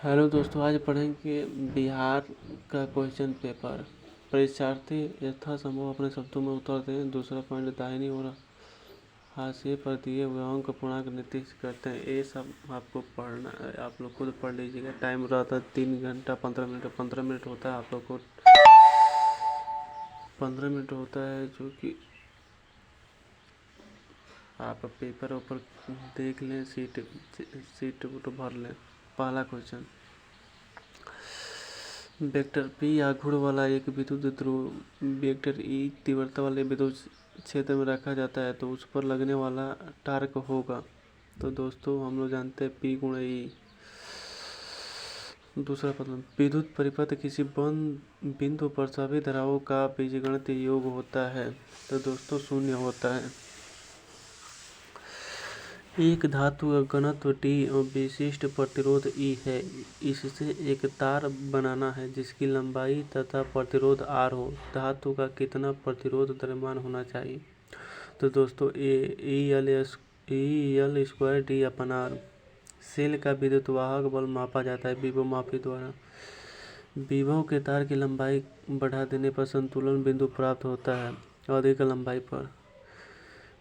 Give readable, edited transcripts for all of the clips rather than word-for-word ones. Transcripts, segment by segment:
Hello दोस्तों, आज पढ़ेंगे बिहार का क्वेश्चन पेपर। परीक्षार्थी यथासंभव अपने शब्दों में उत्तर दें। दूसरा पॉइंट, दाहिनी ओर हाशिए पर दिए हुए अंक पूर्णांक निर्दिष्ट करते हैं। ये सब आपको पढ़ना है, आप लोग खुद पढ़ लीजिएगा। टाइम रहता है 3 घंटा 15 मिनट। 15 मिनट होता है, आप लोग को 15 मिनट होता है, जो कि आप पेपर ऊपर देख लें, सीट तो भर लें। पहला क्वेश्चन, वेक्टर P आघूर्ण वाला एक विद्युत ध्रुव वेक्टर E तीव्रता वाले विद्युत क्षेत्र में रखा जाता है तो उस पर लगने वाला टार्क होगा। तो दोस्तों हम लोग जानते हैं P गुणा E। दूसरा प्रश्न, विद्युत परिपथ किसी बंद बिंदु पर सभी धाराओं का बीजगणितीय योग होता है। तो दोस्तों शून्य होता है। एक धातु का घनत्व T और विशिष्ट प्रतिरोध E है। इससे एक तार बनाना है जिसकी लंबाई तथा प्रतिरोध R हो। धातु का कितना प्रतिरोध द्रव्यमान होना चाहिए। तो दोस्तों EL स्क्वायर D/R। सेल का विद्युत वाहक बल मापा जाता है विभव मापी द्वारा। विभव के तार की लंबाई बढ़ा देने पर संतुलन बिंदु प्राप्त होता है अधिक लंबाई पर।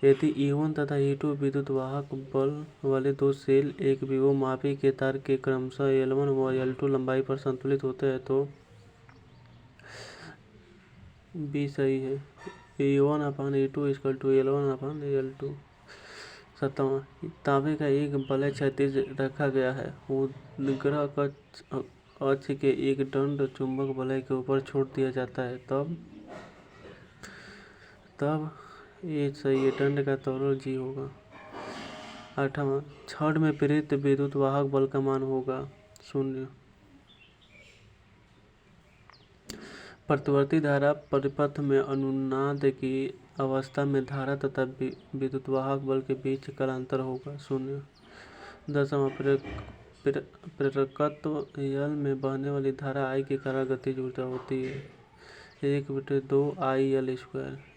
यदि E1 तथा E2 विद्युत वाहक बल वाले दो सेल एक विभव मापी के तार के क्रमशः L1 व L2 लंबाई पर संतुलित होते हैं तो B सही है। E1/E2 = L1/L2। 7वां, तांबे का एक वलय क्षैतिज रखा गया है। उद्ग्रह अक्ष के एक दंड चुंबक वलय के ऊपर छोड़ दिया जाता है तब ये सही है, दंड का त्वरण G होगा। 8वां, छड़ में प्रेरित विद्युत वाहक बल का मान होगा 0। प्रतिवर्ती धारा परिपथ में अनुनाद की अवस्था में धारा तथा विद्युत वाहक बल के बीच का अंतर होगा 0। 10वां, प्रेरकत्व L में बहने वाली धारा I के कारण गतिज ऊर्जा होती है 1/2IL²।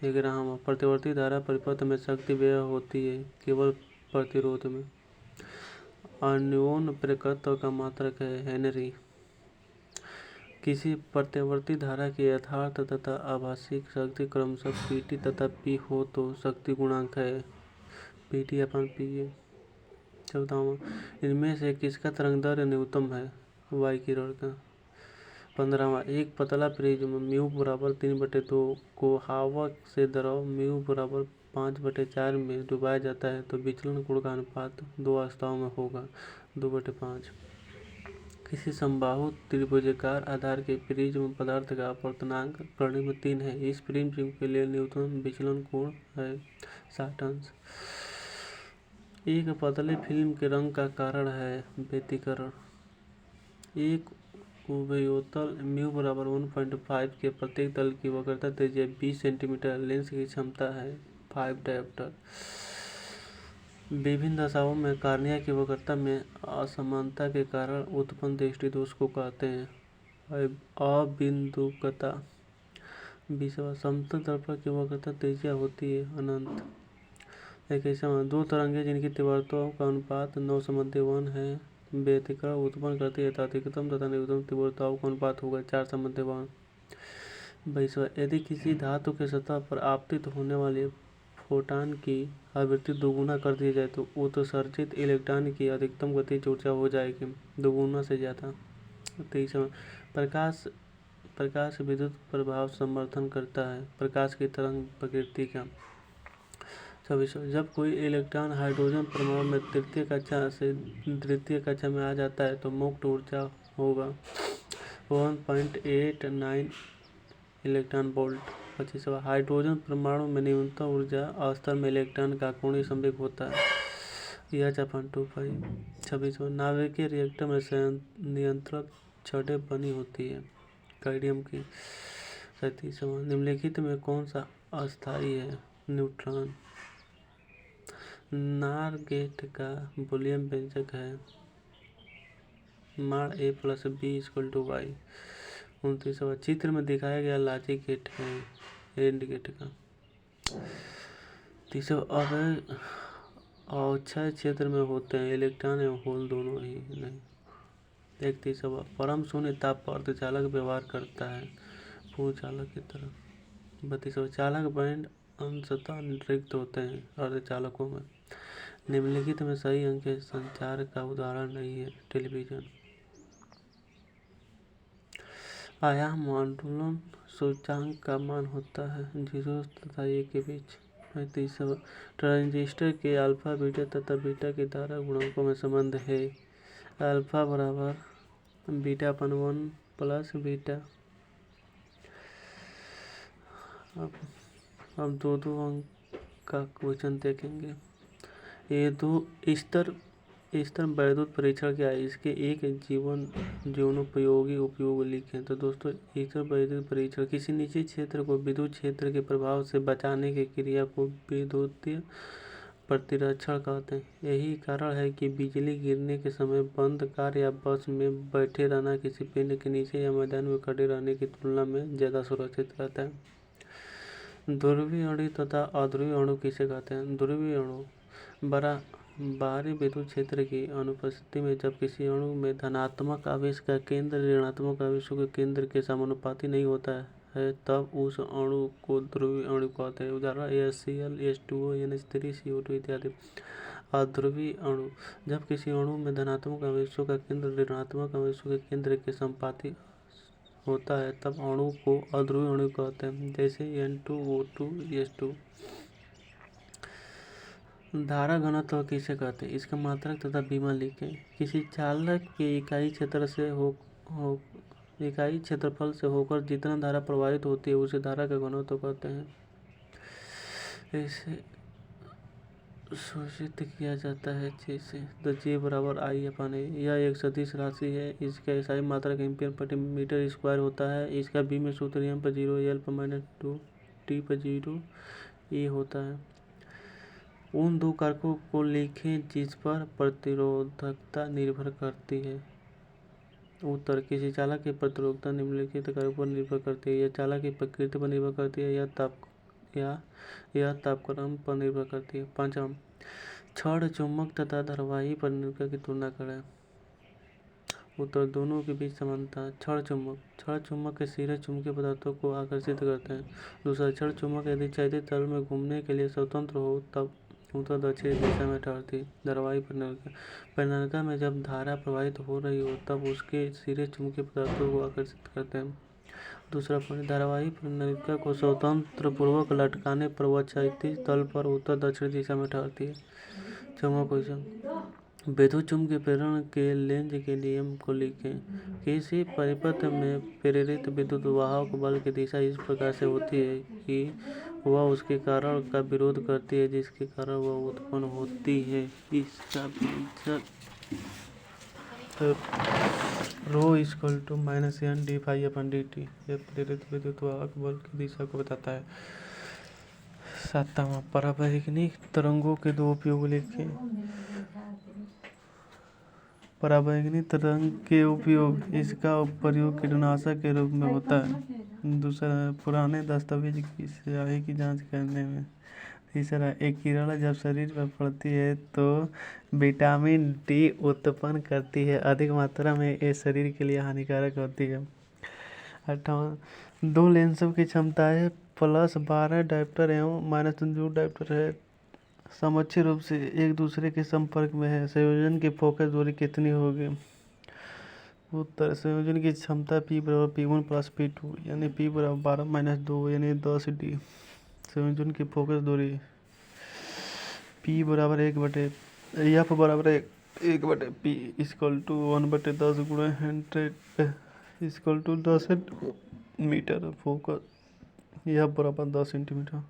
11वां, प्रतिवर्ती धारा परिपथ में शक्ति व्यय होती है केवल प्रतिरोध में। अन्योन प्रेरकत्व का मात्रक है हेनरी। किसी प्रत्यावर्ती धारा की यथार्थ तथा आभासी शक्ति क्रमशः PT तथा P हो तो शक्ति गुणांक है PT/PA। 14वां, इनमें से किसका तरंगदैर्घ्य न्यूनतम है Y किरण का। 15वां, एक पतला प्रिज्म μ 3/2 को हवा से द्रव μ 5/4 में डुबाया जाता है तो विचलन कोण का अनुपात दो अवस्थाओं में होगा 2/5। किसी समबाहु त्रिभुजाकार आधार के प्रिज्म पदार्थ का अपवर्तनांक परिमित 3 है। इस प्रिज्म के लिए न्यूनतम विचलन कोण है 60 अंश। एक पतले फिल्म के रंग का कारण है व्यतिकरण। एक उभयोतल μ 1.5 के प्रत्येक तल की वक्रता त्रिज्या 20 सेंटीमीटर। लेंस की क्षमता है 5 डायोप्टर। विभिन्न दशाओं में कार्निया की वक्रता में असमानता के कारण उत्पन्न दृष्टि दोष को कहते हैं अबिंदुकता। 20वां, समतल दर्पण की वक्रता त्रिज्या होती है अनंत। 21वां, दो तरंगें जिनकी तीव्रताओं का अनुपात 9:1 है व्यतिकरण उत्पन्न करती है तो अधिकतम तथा न्यूनतम तीव्रताओं का अनुपात होगा 4:1। 22वां, यदि किसी धातु के सतह पर आपतित होने वाले फोटॉन की आवृत्ति दोगुना कर दी जाए तो उत्सर्जित इलेक्ट्रॉन की अधिकतम गतिज ऊर्जा हो जाएगी दोगुना से ज़्यादा। 23वां, प्रकाश विद्युत प्रभाव समर्थन करता है प्रकाश की तरंग प्रकृति का। 24वां, जब कोई इलेक्ट्रॉन हाइड्रोजन परमाणु में तृतीय कक्षा से द्वितीय कक्षा में आ जाता है तो मुक्त ऊर्जा होगा 1.89 इलेक्ट्रॉन वोल्ट। 25वां, हाइड्रोजन परमाणु में न्यूनतम ऊर्जा स्तर में इलेक्ट्रॉन का कोणीय संवेग होता है H/2π। 26वां, नाभिकीय रिएक्टर में नियंत्रण छड़ें बनी होती है कैडमियम की। 37वां, निम्नलिखित में कौन सा अस्थायी है न्यूट्रॉन। नार गेट का बूलियन व्यंजक है (a+b=y। 29वां, चित्र में दिखाया गया लॉजिक गेट है एंड गेट का। 30वां, अक्षय क्षेत्र में होते हैं इलेक्ट्रॉन एवं होल दोनों ही नहीं। एक 30वां परम शून्य ताप पर अर्धचालक व्यवहार करता है पूर्णचालक की तरह। 32वां चालक बैंड अंशतः रिक्त होते हैं अर्धचालकों में। निम्नलिखित में सही अंक के संचार का उदाहरण नहीं है। टेलीविजन। आयाम आंदोलन सूचकांक का मान होता है 0 तथा 1 के बीच। 35वां ट्रांजिस्टर के अल्फा बीटा तथा बीटा के धारा गुणांकों में संबंध है। अल्फा बराबर बीटा अपन 1 प्लस बीटा। अब दो अंक का क्वेश्चन देखेंगे। ये दो स्तर वैद्युत परीक्षण क्या है, इसके एक जीवनोपयोगी उपयोग लिखें। तो दोस्तों स्तर वैद्युत परीक्षण किसी निश्चित क्षेत्र को विद्युत क्षेत्र के प्रभाव से बचाने की क्रिया को विद्युतीय प्रतिरक्षण कहते हैं। यही कारण है कि बिजली गिरने के समय बंद कार या बस में बैठे रहना किसी पेड़ के नीचे या मैदान में खड़े रहने की तुलना में ज़्यादा सुरक्षित रहता है। ध्रुवीय अणु तथा अध्रुवीय अणु किसे कहते हैं? ध्रुवीय अणु बाहरी विद्युत क्षेत्र की अनुपस्थिति में जब किसी अणु में धनात्मक आवेश का केंद्र ऋणात्मक आवेशों के केंद्र के समानुपाती नहीं होता है तब उस अणु को ध्रुवीय अणु कहते हैं। उदाहरण HCl, H2O, NH3, CO2 इत्यादि। अध्रुवीय अणु जब किसी अणु में धनात्मक आवेशों का केंद्र ऋणात्मक आवेशों के केंद्र के समानुपाती होता है तब अणु को अध्रुवीय अणु कहते हैं, जैसे N2O2, H2। धारा घनत्व किसे कहते हैं? इसका मात्रक तथा बीमा लिखें। किसी चालक के इकाई क्षेत्रफल से होकर जितना धारा प्रवाहित होती है उसे धारा का घनत्व कहते हैं। इसे सूचित किया जाता है जैसे तो J बराबर I/A। यह एक सदिश राशि है। इसका ईसाई मात्रक एम्पियर प्रति मीटर स्क्वायर होता है। इसका बी में सूत्र M पर 0, L पर -2, T पर 0 E होता है। उन दो कारकों को लिखें जिस पर प्रतिरोधकता निर्भर करती है। उत्तर किसी चालक की प्रतिरोधकता निम्नलिखित कारकों पर निर्भर करती है। यह चालक की प्रकृति पर निर्भर करती है, यह तापक्रम पर निर्भर करती है। 5वां क्षण चुंबक तथा धारावाही परिणतिका की तुलना करें। उत्तर दोनों के बीच समानता। क्षण चुंबक के सिरे चुंबकीय पदार्थों को आकर्षित करते हैं। दूसरा क्षण चुंबक यदि क्षैतिज तल में घूमने के लिए स्वतंत्र हो तब उत्तर दक्षिण दिशा में ठहरती। धारावाही परिणतिका में जब धारा प्रवाहित हो रही हो तब उसके सिरे चुंबकीय पदार्थों को आकर्षित करते हैं। दूसरा पॉइंट, धारावाही परिणतिका को स्वतंत्र पूर्वक लटकाने पर वह क्षैतिज तल पर उत्तर दक्षिण दिशा में ठहरती है। 6वां क्वेश्चन, विद्युत चुम्बकीय प्रेरण के लेंज के नियम को लिखें। किसी परिपथ में प्रेरित विद्युत वाहक बल की दिशा इस प्रकार से होती है कि वह उसके कारण का विरोध करती है जिसके कारण वह उत्पन्न होती है। इसका व्यंजक ρ = -N dφ/dt। यह प्रेरित विद्युत वाहक बल की दिशा को बताता है। 7वां परावैंगिक तरंगों के दो उपयोग लिखें। परावैंगिक तरंग के उपयोग, इसका प्रयोग कीटनाशक के रूप में होता है। दूसरा, पुराने दस्तावेज की स्याही की जांच करने में। तीसरा, एक किरण जब शरीर पर पड़ती है तो विटामिन डी उत्पन्न करती है। अधिक मात्रा में ये शरीर के लिए हानिकारक होती है। 8वां, दो लेंसों की क्षमताएं +12 डायोप्टर एवं -2 डायोप्टर है, समोच्च रूप से एक दूसरे के संपर्क में है। संयोजन की फोकस दूरी कितनी होगी? उत्तर, संयोजन की क्षमता P = P1 + P2 यानी P = 12 - 2 यानी 10 D। संयोजन की फोकस दूरी P = 1/F = 1/P = 1/10 × 100 = 10 metre. Focus यह बराबर 10 सेंटीमीटर।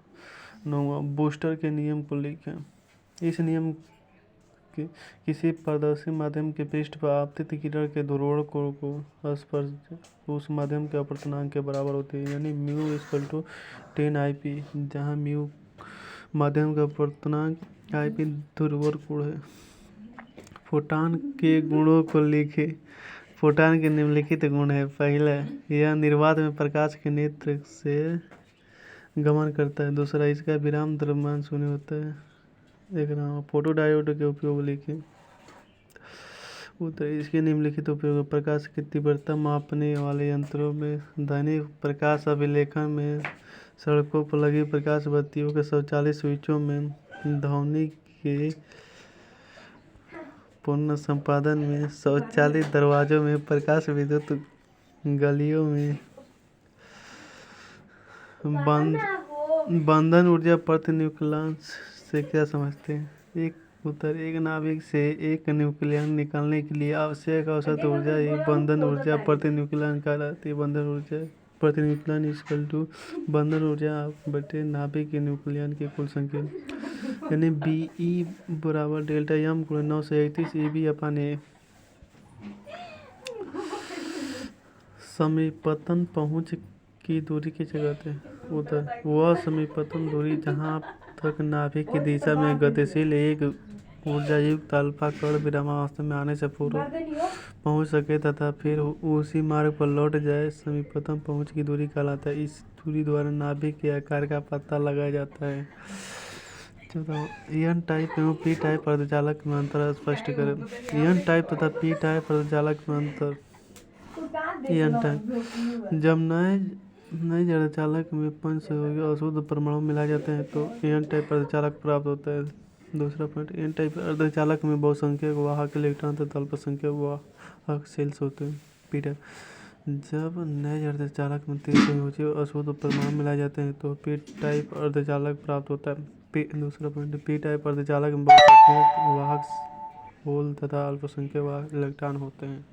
9वां, बूस्टर के नियम को लिखें। इस नियम के किसी पारदर्शी माध्यम के पृष्ठ पर आपतित किरण के ध्रुवण कोण को स्पर्श उस माध्यम के अपवर्तनांक के बराबर होती है, यानी μ = 10 IP, जहाँ μ माध्यम का अपवर्तनांक, IP ध्रुवण कोण है। फोटॉन के गुणों को लिखें। फोटॉन के निम्नलिखित गुण हैं। पहला, यह निर्वात में प्रकाश के नेत्र से गमन करता है। दूसरा, इसका विराम द्रव्यमान शून्य होता है। एक फोटोडायोड के उपयोग लिखें। उत्तर इसके निम्नलिखित उपयोग प्रकाश की तीव्रता मापने वाले यंत्रों में, दैनिक प्रकाश अभिलेखन में, सड़कों पर लगी प्रकाश बत्तियों के स्वचालित स्विचों में, ध्वनि के पुनः संपादन में, स्वचालित दरवाजों में, प्रकाश विद्युत गलियों में, बंधन ऊर्जा प्रतिन्यूक्लियन से क्या समझते हैं? एक उत्तर एक नाभिक से एक न्यूक्लियन निकालने के लिए आवश्यक औसत ऊर्जा ही बंधन ऊर्जा प्रतिन्यूक्लियन कहलाती है। बंधन ऊर्जा प्रतिन्यूक्लियन इक्वल टू बंधन ऊर्जा बटे नाभिक के न्यूक्लियन की कुल संख्या, यानी BE बराबर डेल्टा M गुणा 931 EB/A। समीपतन पहुंच की दूरी किसे कहते हैं? उत्तर वह समीपतन दूरी जहां तक नाभिक की दिशा में गतिशील एक ऊर्जायुक्त अल्फा कण विरामावस्था में आने से पूर्व पहुंच सके तथा फिर उसी मार्ग पर लौट जाए, समीपतम पहुंच की दूरी कहलाता है। इस दूरी द्वारा नाभिक के आकार का पता लगाया जाता है। N टाइप एवं P टाइप अर्धचालक में अंतर स्पष्ट करें। N टाइप तथा P टाइप अर्धचालक में अंतर। N टाइप जब नए अर्धचालक में पंचसहयोगी अशुद्ध परमाणु मिलाए जाते हैं तो N टाइप अर्धचालक प्राप्त होता है। दूसरा पॉइंट, N टाइप अर्धचालक में बहुसंख्यक वाहक इलेक्ट्रॉन तथा अल्पसंख्यक वाहक शेल्स होते हैं। P टाइप जब नए अर्धचालक में 3 संयोजी अशुद्ध परमाणु मिलाए जाते हैं तो P टाइप अर्धचालक प्राप्त होता है। दूसरा पॉइंट, P टाइप अर्धचालक में बहुसंख्यक वाहक होल तथा अल्पसंख्यक वाहक इलेक्ट्रॉन होते हैं।